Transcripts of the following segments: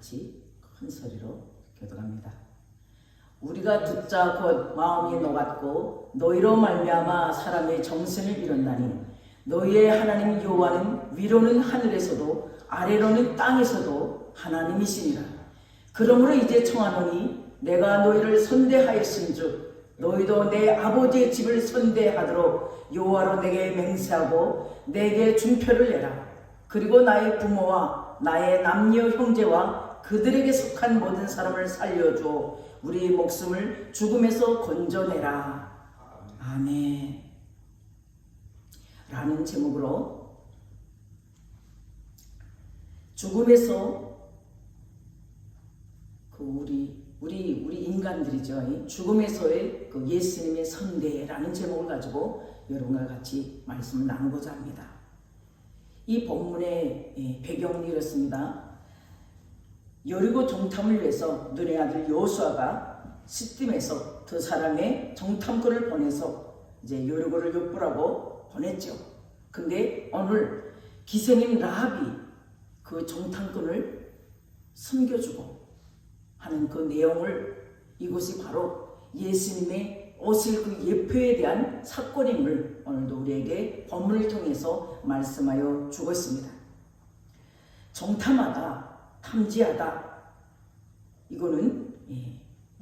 같이 큰 소리로 교독합니다. 우리가 듣자 곧 마음이 녹았고 너희로 말미암아 사람의 정신을 잃었나니 너희의 하나님 여호와는 위로는 하늘에서도 아래로는 땅에서도 하나님이시니라. 그러므로 이제 청하노니 내가 너희를 선대하였은즉 너희도 내 아버지의 집을 선대하도록 여호와로 내게 맹세하고 내게 준표를 내라. 그리고 나의 부모와 나의 남녀 형제와 그들에게 속한 모든 사람을 살려주어 우리 목숨을 죽음에서 건져내라. 아멘. 라는 제목으로 죽음에서 우리 인간들이죠. 죽음에서의 그 예수님의 선대라는 제목을 가지고 여러분과 같이 말씀을 나누고자 합니다. 이 본문의 배경은 이렇습니다. 여리고 정탐을 위해서 눈의 아들 여호수아가 시딤에서 두 사람의 정탐꾼을 보내서 이제 여리고를 엿보라고 보냈죠. 근데 오늘 기생인 라합이 그 정탐꾼을 숨겨주고 하는 그 내용을, 이것이 바로 예수님의 오실 그 예표에 대한 사건임을 오늘도 우리에게 본문을 통해서 말씀하여 주고 있습니다. 정탐하다, 탐지하다, 이거는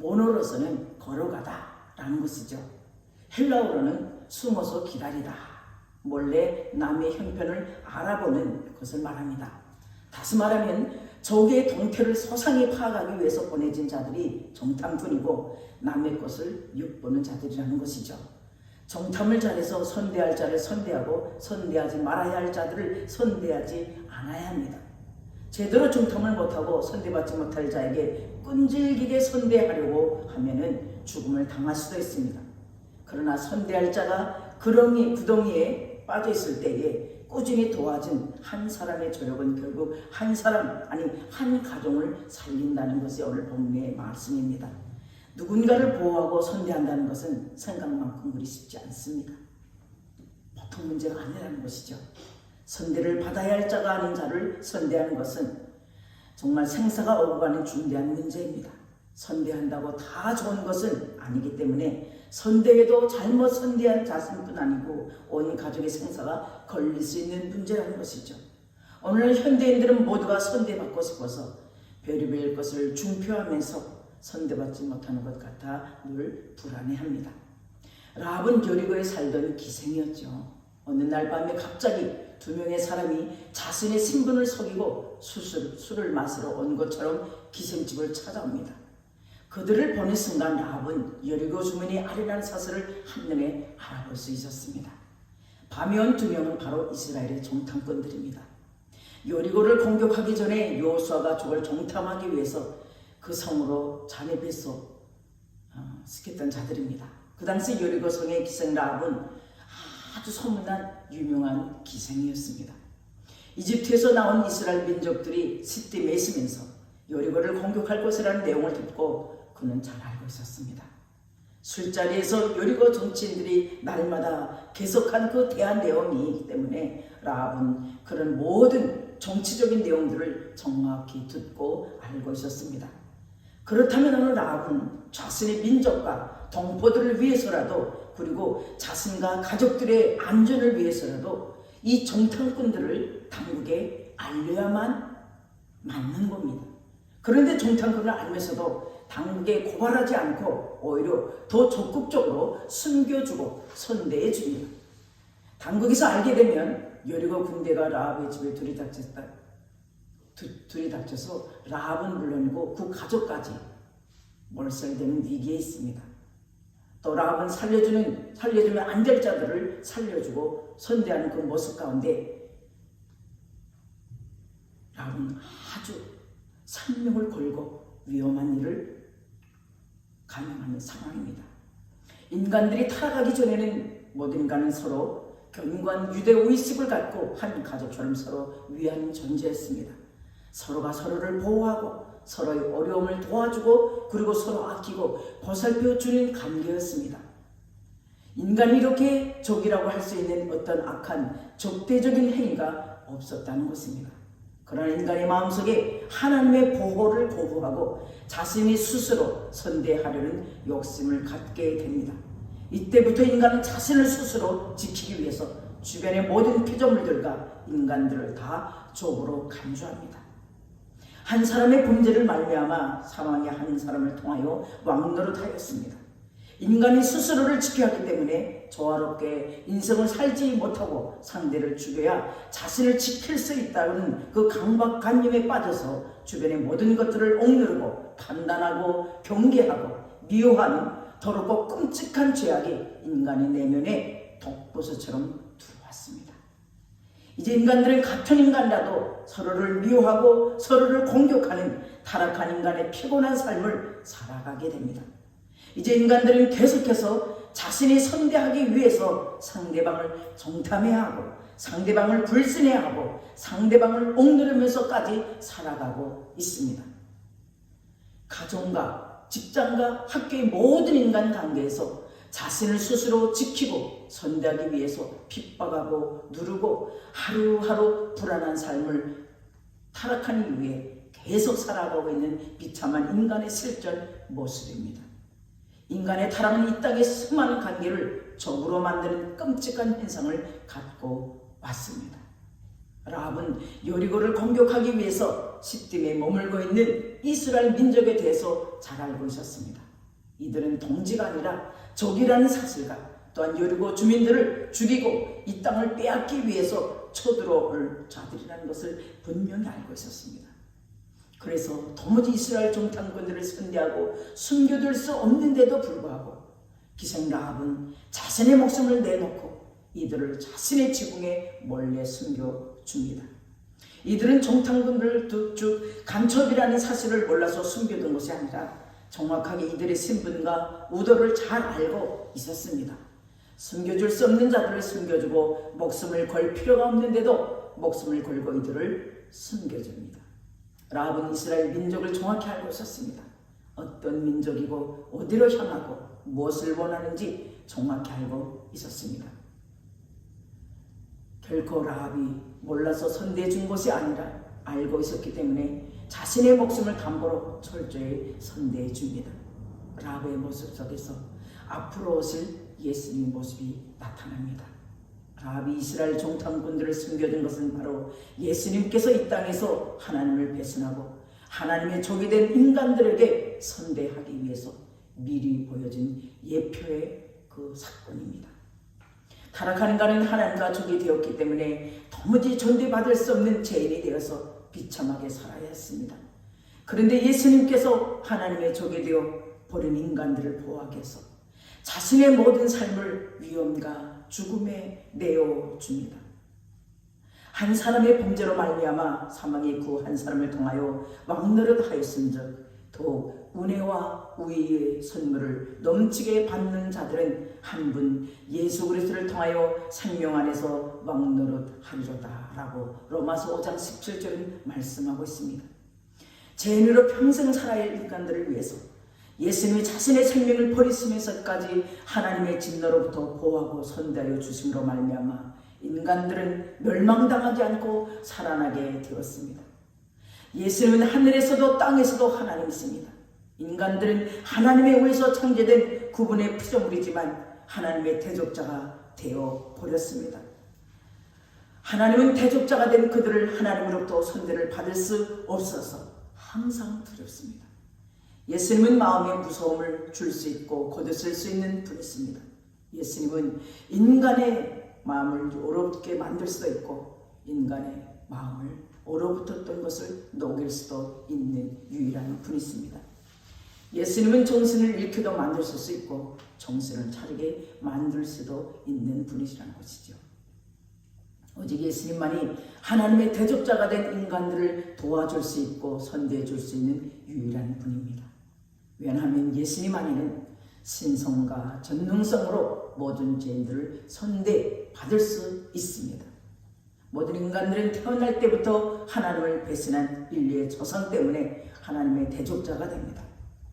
원어로서는 걸어가다 라는 것이죠. 헬라어로는 숨어서 기다리다, 몰래 남의 형편을 알아보는 것을 말합니다. 다시 말하면 적의 동태를 소상히 파악하기 위해서 보내진 자들이 정탐꾼이고 남의 것을 엿보는 자들이라는 것이죠. 정탐을 잘해서 선대할 자를 선대하고 선대하지 말아야 할 자들을 선대하지 않아야 합니다. 제대로 정탐을 못하고 선대받지 못할 자에게 끈질기게 선대하려고 하면은 죽음을 당할 수도 있습니다. 그러나 선대할 자가 구덩이에 빠져 있을 때에 꾸준히 도와준 한 사람의 조력은 결국 한 사람, 아니 한 가정을 살린다는 것이 오늘 본문의 말씀입니다. 누군가를 보호하고 선대한다는 것은 생각만큼 그리 쉽지 않습니다. 보통 문제가 아니라는 것이죠. 선대를 받아야 할 자가 아닌 자를 선대하는 것은 정말 생사가 오고 가는 중대한 문제입니다. 선대한다고 다 좋은 것은 아니기 때문에 선대에도 잘못 선대한 자신뿐 아니고 온 가족의 생사가 걸릴 수 있는 문제라는 것이죠. 오늘날 현대인들은 모두가 선대받고 싶어서 별의별 것을 중표하면서 선대받지 못하는 것 같아 늘 불안해합니다. 라합은 여리고에 살던 기생이었죠. 어느 날 밤에 갑자기 두 명의 사람이 자신의 신분을 속이고 술을 마시러 온 것처럼 기생집을 찾아옵니다. 그들을 보는 순간 라합은 여리고 주민이 아뢰라는 사실을 한눈에 알아볼 수 있었습니다. 밤에 온 두 명은 바로 이스라엘의 정탐꾼들입니다. 여리고를 공격하기 전에 여호수아가 저걸 정탐하기 위해서 그 성으로 잠입해서 스켰던 자들입니다. 그 당시 여리고 성의 기생 라합은 아주 소문난 유명한 기생이었습니다. 이집트에서 나온 이스라엘 민족들이 시딤에 있으면서 여리고를 공격할 것이라는 내용을 듣고 그는 잘 알고 있었습니다. 술자리에서 여리고 정치인들이 날마다 계속한 그 대한 내용이기 때문에 라합은 그런 모든 정치적인 내용들을 정확히 듣고 알고 있었습니다. 그렇다면 오늘 라합은 자신의 민족과 동포들을 위해서라도, 그리고 자신과 가족들의 안전을 위해서라도 이 정탐꾼들을 당국에 알려야만 맞는 겁니다. 그런데 정탐꾼을 알면서도 당국에 고발하지 않고 오히려 더 적극적으로 숨겨주고 선대해 줍니다. 당국에서 알게 되면 여리고 군대가 라합의 집에 들이닥쳐서 라합은 물론이고 그 가족까지 몰살되는 위기에 있습니다. 또 라합은 살려주면 안 될 자들을 살려주고 선대하는 그 모습 가운데 라합은 아주 생명을 걸고 위험한 일을 감행하는 상황입니다. 인간들이 타락하기 전에는 모든 인간은 서로 견고한 유대의식을 갖고 한 가족처럼 서로 위하는 존재였습니다. 서로가 서로를 보호하고 서로의 어려움을 도와주고 그리고 서로 아끼고 보살펴주는 관계였습니다. 인간이 이렇게 적이라고 할 수 있는 어떤 악한 적대적인 행위가 없었다는 것입니다. 그러나 인간의 마음속에 하나님의 보호를 거부하고 자신이 스스로 선대하려는 욕심을 갖게 됩니다. 이때부터 인간은 자신을 스스로 지키기 위해서 주변의 모든 피조물들과 인간들을 다 족으로 간주합니다. 한 사람의 범죄를 말미암아 사망의 한 사람을 통하여 왕노릇하였습니다. 인간이 스스로를 지켜야 하기 때문에 조화롭게 인생을 살지 못하고 상대를 죽여야 자신을 지킬 수 있다는 그 강박관념에 빠져서 주변의 모든 것들을 억누르고 판단하고 경계하고 미워하는 더럽고 끔찍한 죄악이 인간의 내면에 독버섯처럼 들어왔습니다. 이제 인간들은 같은 인간이라도 서로를 미워하고 서로를 공격하는 타락한 인간의 피곤한 삶을 살아가게 됩니다. 이제 인간들은 계속해서 자신이 선대하기 위해서 상대방을 정탐해야 하고 상대방을 불신해야 하고 상대방을 억누르면서까지 살아가고 있습니다. 가정과 직장과 학교의 모든 인간 관계에서 자신을 스스로 지키고 선대하기 위해서 핍박하고 누르고 하루하루 불안한 삶을 타락한 이후에 계속 살아가고 있는 비참한 인간의 실존 모습입니다. 인간의 타락은 이 땅의 수많은 관계를 적으로 만드는 끔찍한 현상을 갖고 왔습니다. 라합은 여리고를 공격하기 위해서 시딤에 머물고 있는 이스라엘 민족에 대해서 잘 알고 있었습니다. 이들은 동지가 아니라 적이라는 사실과 또한 여리고 주민들을 죽이고 이 땅을 빼앗기 위해서 쳐들어올 자들이라는 것을 분명히 알고 있었습니다. 그래서 도무지 이스라엘 정탐꾼들을 선대하고 숨겨둘 수 없는데도 불구하고 기생 라합은 자신의 목숨을 내놓고 이들을 자신의 지붕에 몰래 숨겨줍니다. 이들은 정탐꾼들을 쭉 간첩이라는 사실을 몰라서 숨겨둔 것이 아니라 정확하게 이들의 신분과 의도를 잘 알고 있었습니다. 숨겨줄 수 없는 자들을 숨겨주고 목숨을 걸 필요가 없는데도 목숨을 걸고 이들을 숨겨줍니다. 라합은 이스라엘 민족을 정확히 알고 있었습니다. 어떤 민족이고 어디로 향하고 무엇을 원하는지 정확히 알고 있었습니다. 결코 라합이 몰라서 선대해 준 것이 아니라 알고 있었기 때문에 자신의 목숨을 담보로 철저히 선대해 줍니다. 라합의 모습 속에서 앞으로 오실 예수님의 모습이 나타납니다. 라합이 이스라엘 정탐꾼들을 숨겨둔 것은 바로 예수님께서 이 땅에서 하나님을 배신하고 하나님의 적이 된 인간들에게 선대하기 위해서 미리 보여진 예표의 그 사건입니다. 타락한 인간은 하나님과 적이 되었기 때문에 도무지 존대받을 수 없는 죄인이 되어서 비참하게 살아야 했습니다. 그런데 예수님께서 하나님의 적이 되어 버린 인간들을 보호하기 위해서 자신의 모든 삶을 위험과 죽음에 내어줍니다. 한 사람의 범죄로 말미암아 사망에 구 한 사람을 통하여 왕노릇하였은즉 더욱 은혜와 우애의 선물을 넘치게 받는 자들은 한 분 예수 그리스도를 통하여 생명 안에서 왕노릇하리로다 라고 로마서 5장 17절은 말씀하고 있습니다. 죄인으로 평생 살아야 할 인간들을 위해서 예수님이 자신의 생명을 버리시면서까지 하나님의 진노로부터 보호하고 선대하여 주심으로 말미암아 인간들은 멸망당하지 않고 살아나게 되었습니다. 예수님은 하늘에서도 땅에서도 하나님이십니다. 인간들은 하나님에 의해서 창조된 구분의 피조물이지만 하나님의 대적자가 되어 버렸습니다. 하나님은 대적자가 된 그들을 하나님으로부터 선대를 받을 수 없어서 항상 두렵습니다. 예수님은 마음의 무서움을 줄 수 있고 거두실 수 있는 분이십니다. 예수님은 인간의 마음을 얼어붙게 만들 수도 있고 인간의 마음을 얼어붙었던 것을 녹일 수도 있는 유일한 분이십니다. 예수님은 정신을 잃게도 만드실 수 있고 정신을 차리게 만들 수도 있는 분이시라는 것이죠. 오직 예수님만이 하나님의 대적자가 된 인간들을 도와줄 수 있고 선대해 줄 수 있는 유일한 분입니다. 왜냐하면 예수님 안에는 신성과 전능성으로 모든 죄인들을 선대받을 수 있습니다. 모든 인간들은 태어날 때부터 하나님을 배신한 인류의 조상 때문에 하나님의 대적자가 됩니다.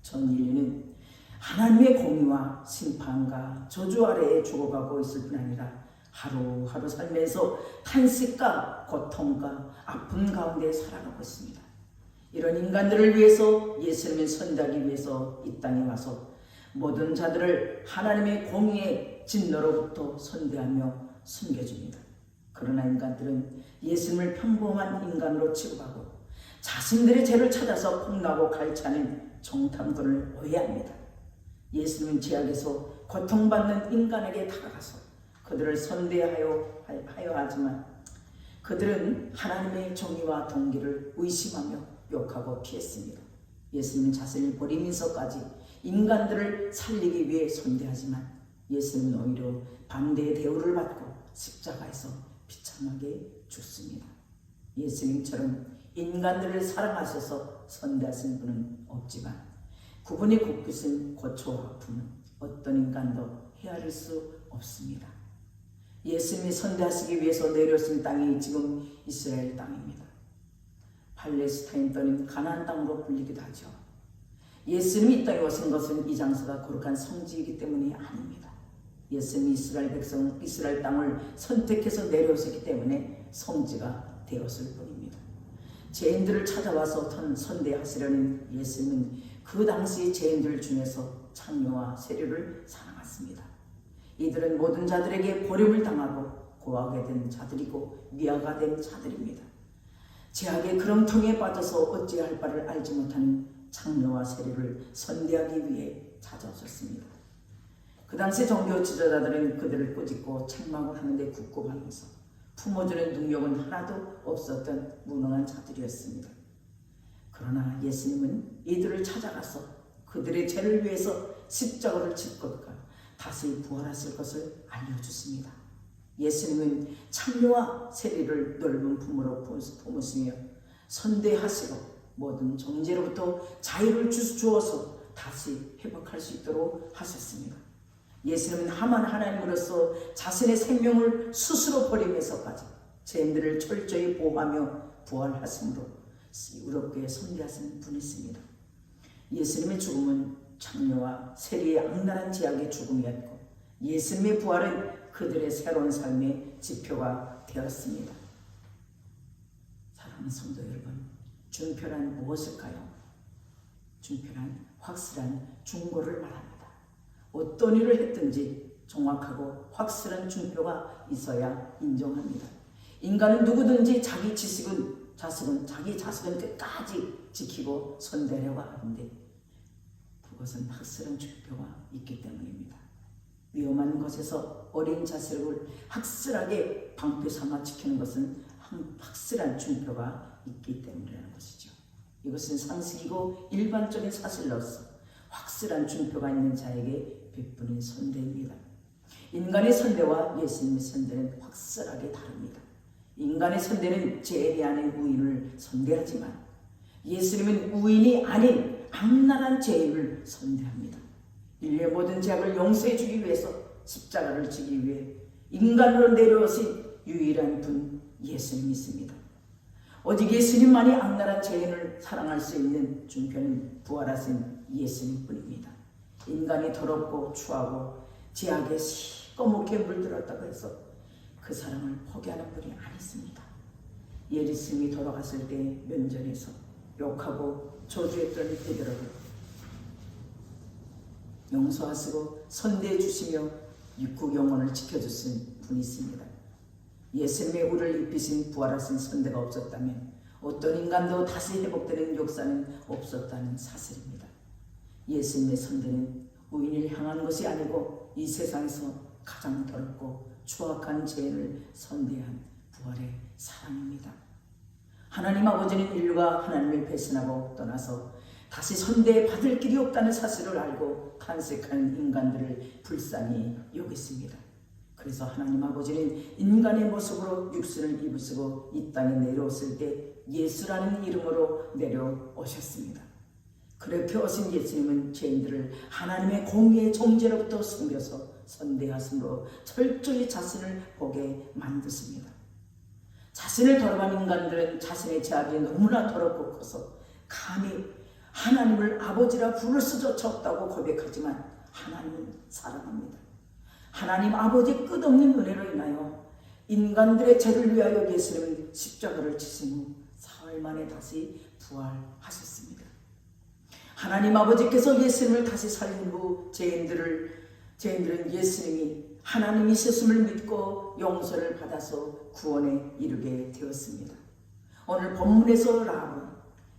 전 인류는 하나님의 공의와 심판과 저주 아래에 죽어가고 있을 뿐 아니라 하루하루 살면서 탄식과 고난과 고통과 아픔 가운데 살아가고 있습니다. 이런 인간들을 위해서 예수님은 선대하기 위해서 이 땅에 와서 모든 자들을 하나님의 공의의 진노로부터 선대하며 숨겨줍니다. 그러나 인간들은 예수님을 평범한 인간으로 취급하고 자신들의 죄를 찾아서 폭로하고 갈취하는 정탐꾼을 오해합니다. 예수님은 죄악에서 고통받는 인간에게 다가가서 그들을 선대하여 하지만 그들은 하나님의 정의와 동기를 의심하며 욕하고 피했습니다. 예수님은 자신을 버리면서까지 인간들을 살리기 위해 선대하지만 예수님은 오히려 반대의 대우를 받고 십자가에서 비참하게 죽습니다. 예수님처럼 인간들을 사랑하셔서 선대하신 분은 없지만 그분의 곳곳은 고초와 아픔은 어떤 인간도 헤아릴 수 없습니다. 예수님이 선대하시기 위해서 내려오신 땅이 지금 이스라엘 땅입니다. 팔레스타인 또는 가나안 땅으로 불리기도 하죠. 예수님이 이 땅에 오신 것은 이 장소가 거룩한 성지이기 때문이 아닙니다. 예수님이 이스라엘 백성, 이스라엘 땅을 선택해서 내려오셨기 때문에 성지가 되었을 뿐입니다. 죄인들을 찾아와서 선대하시려는 예수님은 그 당시 죄인들 중에서 창녀와 세리를 사랑했습니다. 이들은 모든 자들에게 버림을 당하고 고하게 된 자들이고 미아가 된 자들입니다. 죄악의 그럼통에 빠져서 어찌할 바를 알지 못하는 창녀와 세리를 선대하기 위해 찾아오셨습니다. 그 당시 종교 지도자들은 그들을 꾸짖고 책망을 하는데 국고하면서 품어주는 능력은 하나도 없었던 무능한 자들이었습니다. 그러나 예수님은 이들을 찾아가서 그들의 죄를 위해서 십자가를 질 것과 다시 부활하실 것을 알려주십니다. 예수님은 창녀와 세리를 넓은 품으로 품으시며 선대하시고 모든 정죄로부터 자유를 주어서 다시 회복할 수 있도록 하셨습니다. 예수님은 하만 하나님으로서 자신의 생명을 스스로 버리면서까지 죄인들을 철저히 보호하며 부활하심으로 의롭게 선대하신 분이십니다. 예수님의 죽음은 창녀와 세리의 악랄한 죄악의 죽음이었고 예수님의 부활은 그들의 새로운 삶의 지표가 되었습니다. 사랑하는 성도 여러분, 준표란 무엇일까요? 준표란 확실한 중보를 말합니다. 어떤 일을 했든지 정확하고 확실한 준표가 있어야 인정합니다. 인간은 누구든지 자기 자기 자식은 끝까지 지키고 선대하려고 하는데 그것은 확실한 준표가 있기 때문입니다. 위험한 것에서 어린 자식을 확실하게 방패 삼아 지키는 것은 확실한 준표가 있기 때문이라는 것이죠. 이것은 상식이고 일반적인 사실로서 확실한 준표가 있는 자에게 베푸는 선대입니다. 인간의 선대와 예수님의 선대는 확실하게 다릅니다. 인간의 선대는 죄에 대한 우인을 선대하지만 예수님은 우인이 아닌 악랄한 죄인을 선대합니다. 인류의 모든 죄악을 용서해 주기 위해서 십자가를 지기 위해 인간으로 내려오신 유일한 분 예수님이십니다. 오직 예수님만이 악랄한 죄인을 사랑할 수 있는 준표는 부활하신 예수님뿐입니다. 인간이 더럽고 추하고 죄악에 시꺼멓게 물들었다고 해서 그 사랑을 포기하는 분이 아니십니다. 예수님이 돌아갔을 때 면전에서 욕하고 저주했던 베드로를 용서하시고 선대해 주시며 육국 영혼을 지켜주신 분이십니다. 예수님의 우를 입히신 부활하신 선대가 없었다면 어떤 인간도 다시 회복되는 역사는 없었다는 사실입니다. 예수님의 선대는 우인을 향한 것이 아니고 이 세상에서 가장 더럽고 추악한 죄인을 선대한 부활의 사랑입니다. 하나님 아버지는 인류가 하나님을 배신하고 떠나서 다시 선대받을 길이 없다는 사실을 알고 탄식하는 인간들을 불쌍히 여기십니다. 그래서 하나님 아버지는 인간의 모습으로 육신을 입으시고 이 땅에 내려오실 때 예수라는 이름으로 내려오셨습니다. 그렇게 오신 예수님은 죄인들을 하나님의 공의의 정죄로부터 숨겨서 선대하심으로 철저히 자신을 보게 만드십니다. 자신을 더러운 인간들은 자신의 죄악이 너무나 더럽고 커서 감히 하나님을 아버지라 부를 수조차 없다고 고백하지만 하나님은 사랑합니다. 하나님 아버지의 끝없는 은혜로 인하여 인간들의 죄를 위하여 예수님은 십자가를 지신 후 사흘 만에 다시 부활하셨습니다. 하나님 아버지께서 예수님을 다시 살린 후 죄인들은 예수님이 하나님이셨음을 믿고 용서를 받아서 구원에 이르게 되었습니다. 오늘 본문에서 라합은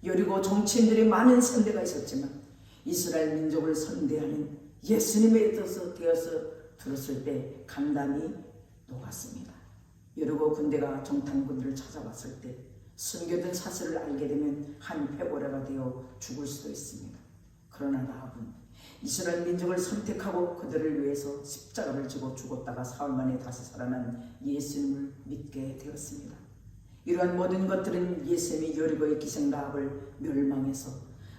여리고 정치인들이 많은 선대가 있었지만 이스라엘 민족을 선대하는 예수님에 대해서 들었을 때 간담이 녹았습니다. 여리고 군대가 정탐꾼들을 찾아왔을 때 숨겨둔 사실을 알게 되면 한 패거리가 되어 죽을 수도 있습니다. 그러나 라합은 이스라엘 민족을 선택하고 그들을 위해서 십자가를 지고 죽었다가 사흘 만에 다시 살아난 예수님을 믿게 되었습니다. 이러한 모든 것들은 예수님이 여리고의 기생 라합을 멸망해서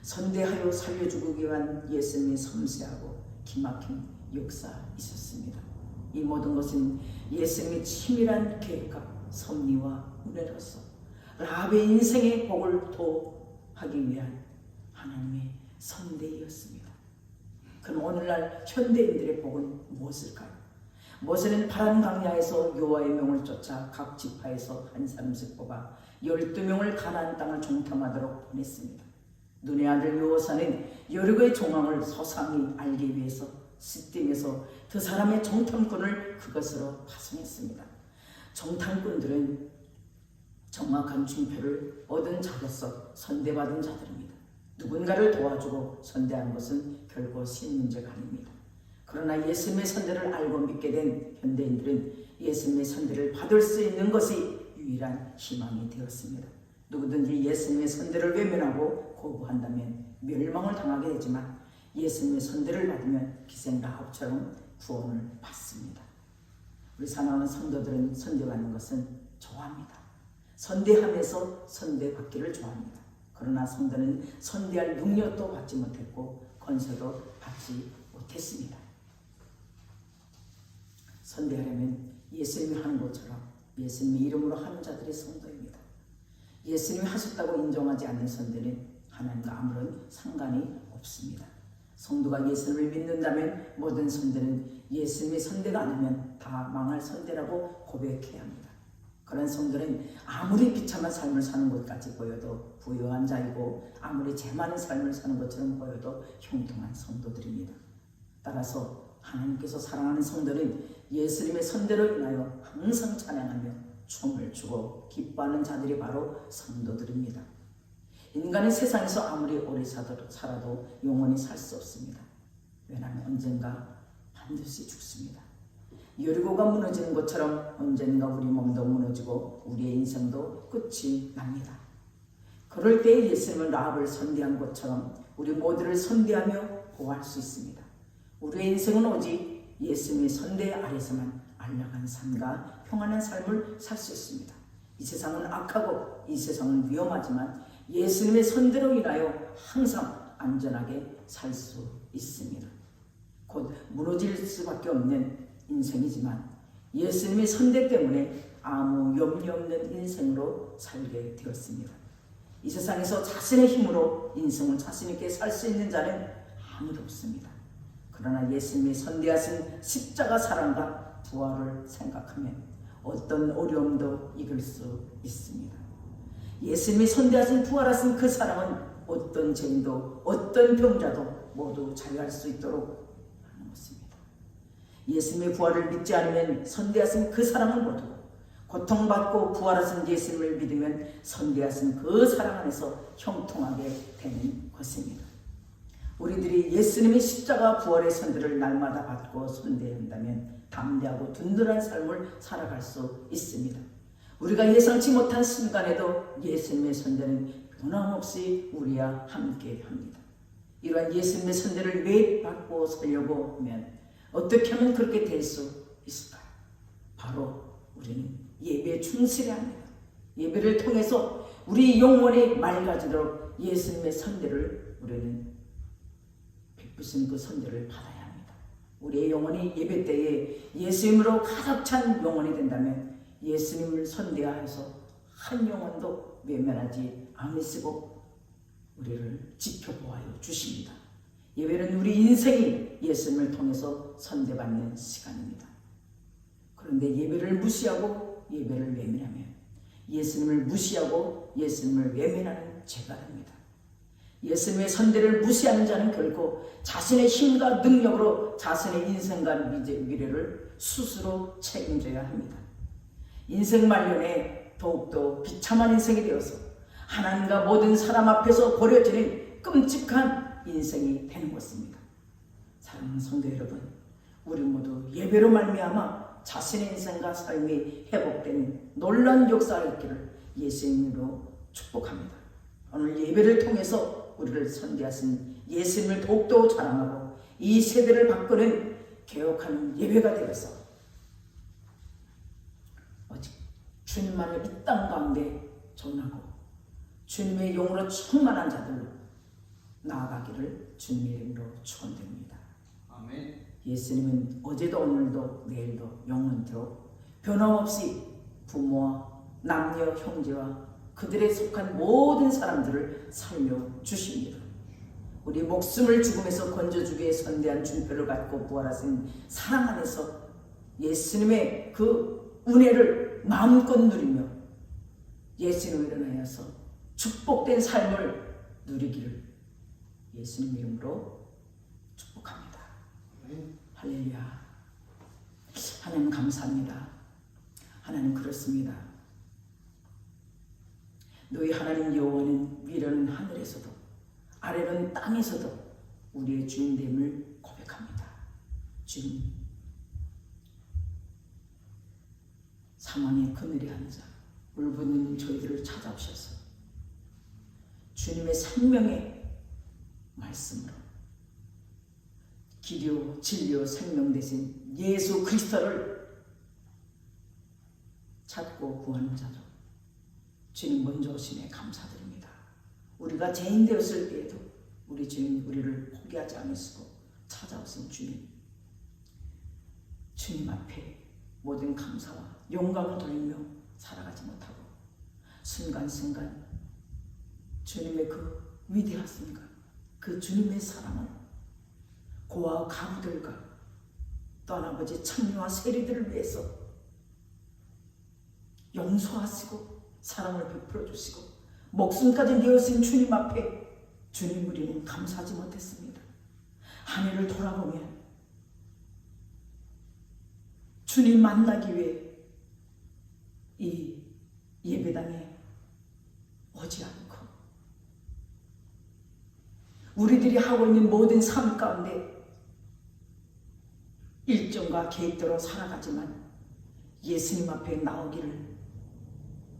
선대하여 살려주기 위한 예수님의 섬세하고 기막힌 역사이셨습니다. 이 모든 것은 예수님의 치밀한 계획과 섭리와 은혜로서 라합의 인생의 복을 도하기 위한 하나님의 선대이었습니다. 그럼 오늘날 현대인들의 복은 무엇일까요? 모세는 파란 광야에서 여호와의 명을 쫓아 각 지파에서 한 사람씩 뽑아 12명을 가나안 땅을 정탐하도록 보냈습니다. 눈의 아들 여호사는 여리고의 종황을 소상히 알기 위해서 시딤에서 그 사람의 정탐꾼을 그것으로 파송했습니다. 정탐꾼들은 정확한 징표를 얻은 자로서 선대받은 자들입니다. 누군가를 도와주고 선대한 것은 결코 쉬운 문제가 아닙니다. 그러나 예수님의 선대를 알고 믿게 된 현대인들은 예수님의 선대를 받을 수 있는 것이 유일한 희망이 되었습니다. 누구든지 예수님의 선대를 외면하고 거부한다면 멸망을 당하게 되지만 예수님의 선대를 받으면 기생 라합처럼 구원을 받습니다. 우리 사랑하는 성도들은 선대받는 것은 좋아합니다. 선대하면서 선대받기를 좋아합니다. 그러나 성도는 선대할 능력도 받지 못했고 권세도 받지 못했습니다. 선대하려면 예수님이 하는 것처럼 예수님의 이름으로 하는 자들이 성도입니다. 예수님이 하셨다고 인정하지 않는 선대는 하나님과 아무런 상관이 없습니다. 성도가 예수님을 믿는다면 모든 선대는 예수님의 선대가 아니면 다 망할 선대라고 고백해야 합니다. 그런 성도는 아무리 비참한 삶을 사는 것까지 보여도 부유한 자이고 아무리 죄 많은 삶을 사는 것처럼 보여도 형통한 성도들입니다. 따라서 하나님께서 사랑하는 성도는 예수님의 선대로 인하여 항상 찬양하며 춤을 추고 기뻐하는 자들이 바로 성도들입니다. 인간은 세상에서 아무리 오래 살아도 영원히 살 수 없습니다. 왜냐하면 언젠가 반드시 죽습니다. 여리고가 무너지는 것처럼 언젠가 우리 몸도 무너지고 우리의 인생도 끝이 납니다. 그럴 때 예수님은 라합을 선대한 것처럼 우리 모두를 선대하며 보호할 수 있습니다. 우리의 인생은 오직 예수님의 선대 아래서만 안락한 삶과 평안한 삶을 살 수 있습니다. 이 세상은 악하고 이 세상은 위험하지만 예수님의 선대로 인하여 항상 안전하게 살 수 있습니다. 곧 무너질 수밖에 없는 인생이지만 예수님의 선대 때문에 아무 염려 없는 인생으로 살게 되었습니다. 이 세상에서 자신의 힘으로 인생을 자신 있게 살 수 있는 자는 아무도 없습니다. 그러나 예수님의 선대하신 십자가 사랑과 부활을 생각하면 어떤 어려움도 이길 수 있습니다. 예수님이 선대하신 부활하신 그 사랑은 어떤 죄인도 어떤 병자도 모두 자유할 수 있도록 하는 것입니다. 예수님의 부활을 믿지 않으면 선대하신 그 사랑은 모두 고통받고 부활하신 예수님을 믿으면 선대하신 그 사랑 안에서 형통하게 되는 것입니다. 우리들이 예수님의 십자가 부활의 선대를 날마다 받고 선대한다면 담대하고 든든한 삶을 살아갈 수 있습니다. 우리가 예상치 못한 순간에도 예수님의 선대는 변함없이 우리와 함께 합니다. 이러한 예수님의 선대를 왜 받고 살려고 하면 어떻게 하면 그렇게 될 수 있을까요? 바로 우리는 예배에 충실해야 합니다. 예배를 통해서 우리 영혼이 맑아지도록 예수님의 선대를 우리는 베푸신 그 선대를 받아야 합니다. 우리의 영혼이 예배 때에 예수님으로 가득 찬 영혼이 된다면 예수님을 선대하여서 한 영혼도 외면하지 않으시고 우리를 지켜보아요 주십니다. 예배는 우리 인생이 예수님을 통해서 선대받는 시간입니다. 그런데 예배를 무시하고 예배를 외면하면 예수님을 무시하고 예수님을 외면하는 죄가 됩니다. 예수님의 선대를 무시하는 자는 결코 자신의 힘과 능력으로 자신의 인생과 미래를 스스로 책임져야 합니다. 인생 말년에 더욱더 비참한 인생이 되어서 하나님과 모든 사람 앞에서 버려지는 끔찍한 인생이 되는 것입니다. 사랑하는 성도 여러분, 우리 모두 예배로 말미암아 자신의 인생과 삶이 회복되는 놀라운 역사가 있기를 예수님으로 축복합니다. 오늘 예배를 통해서 우리를 선대하신 예수님을 더욱더 자랑하고 이 세대를 바꾸는 개혁하는 예배가 되어서 오직 주님만을 이 땅 가운데 전하고 주님의 영으로 충만한 자들로 나아가기를 주님의 이름으로 축원드립니다. 아멘. 예수님은 어제도 오늘도 내일도 영원토록 변함없이 부모와 남녀 형제와 그들에 속한 모든 사람들을 살려주십니다. 우리 목숨을 죽음에서 건져주기 위해 선대한 준표를 갖고 부활하신 사랑 안에서 예수님의 그 은혜를 마음껏 누리며 예수님으로 인하여서 축복된 삶을 누리기를 예수님 이름으로 축복합니다. 할렐루야. 하나님 감사합니다. 하나님 그렇습니다. 너희 하나님 여호와는 위로는 하늘에서도 아래는 땅에서도 우리의 주인됨을 고백합니다. 주님, 사망의 그늘에 앉아 울부짖는 저희들을 찾아오셔서 주님의 생명의 말씀으로 길이요 진리요 생명 되신 예수 그리스도를 찾고 구하는 자죠. 주님 먼저 오심에 감사드립니다. 우리가 죄인 되었을 때에도 우리 주님 우리를 포기하지 않으시고 찾아오신 주님, 주님 앞에 모든 감사와 영광을 돌리며 살아가지 못하고 순간순간 주님의 그 위대하심과 그 주님의 사랑을 고아와 가부들과 또한 아버지 창녀와 세리들을 위해서 용서하시고 사랑을 베풀어 주시고 목숨까지 내어신 주님 앞에 주님 우리는 감사하지 못했습니다. 한 해를 돌아보면 주님 만나기 위해 이 예배당에 오지 않고 우리들이 하고 있는 모든 삶 가운데 일정과 계획대로 살아가지만 예수님 앞에 나오기를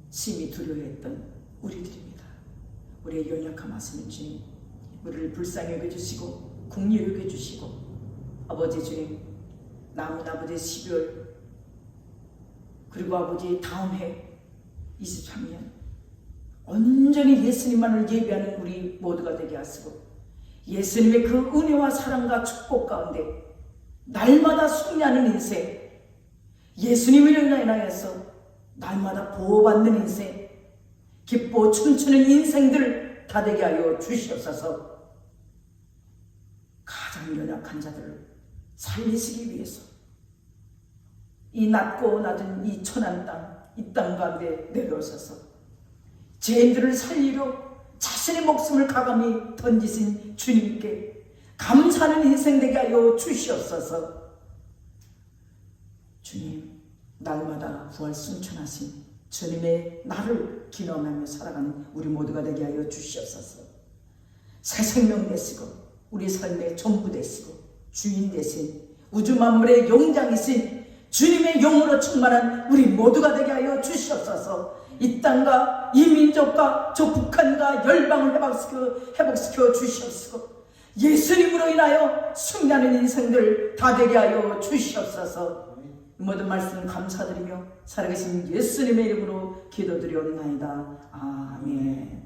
심히 두려워했던 우리들입니다. 우리의 연약함 아시는 주님, 우리를 불쌍히 여겨주시고 긍휼히 여겨주시고 아버지 주님, 남은 아버지 12월 그리고 아버지 다음 해 23년 온전히 예수님만을 예배하는 우리 모두가 되게 하시고 예수님의 그 은혜와 사랑과 축복 가운데 날마다 승리하는 인생, 예수님을 인하여서 날마다 보호받는 인생, 기뻐 춤추는 인생들 다 되게 하여 주시옵소서. 가장 연약한 자들을 살리시기 위해서 이 낮고 낮은 이 천한 땅, 이 땅 가운데 내려오셔서 죄인들을 살리려 자신의 목숨을 가감히 던지신 주님께 감사하는 인생 되게 하여 주시옵소서. 주님, 날마다 부활 승천하신 주님의 나를 기념하며 살아가는 우리 모두가 되게 하여 주시옵소서. 새 생명 되시고 우리 삶의 전부 되시고 주인 되신 우주 만물의 영장이신 주님의 영으로 충만한 우리 모두가 되게 하여 주시옵소서. 이 땅과 이 민족과 저 북한과 열방을 회복시켜 주시옵소서. 예수님으로 인하여 승리하는 인생들 다 되게 하여 주시옵소서. 모든 말씀 감사드리며 살아계신 예수님의 이름으로 기도드리옵나이다. 아멘.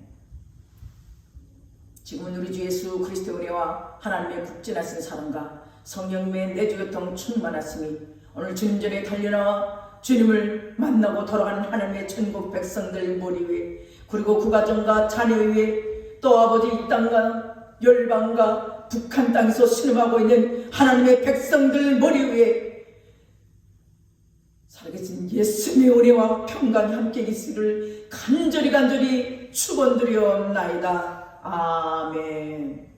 지금은 우리 주 예수 그리스도의 은혜와 하나님의 국진하신 사랑과 성령님의 내주교통 충만하심이 오늘 주님 전에 달려나와 주님을 만나고 돌아가는 하나님의 천국 백성들 머리 위에 그리고 그 가정과 자녀 위에 또 아버지 이 땅과 열방과 북한 땅에서 신음하고 있는 하나님의 백성들 머리 위에 살아계신 예수님의 은혜와 평강이 함께 계시기를 간절히 축원드리옵나이다. 아멘.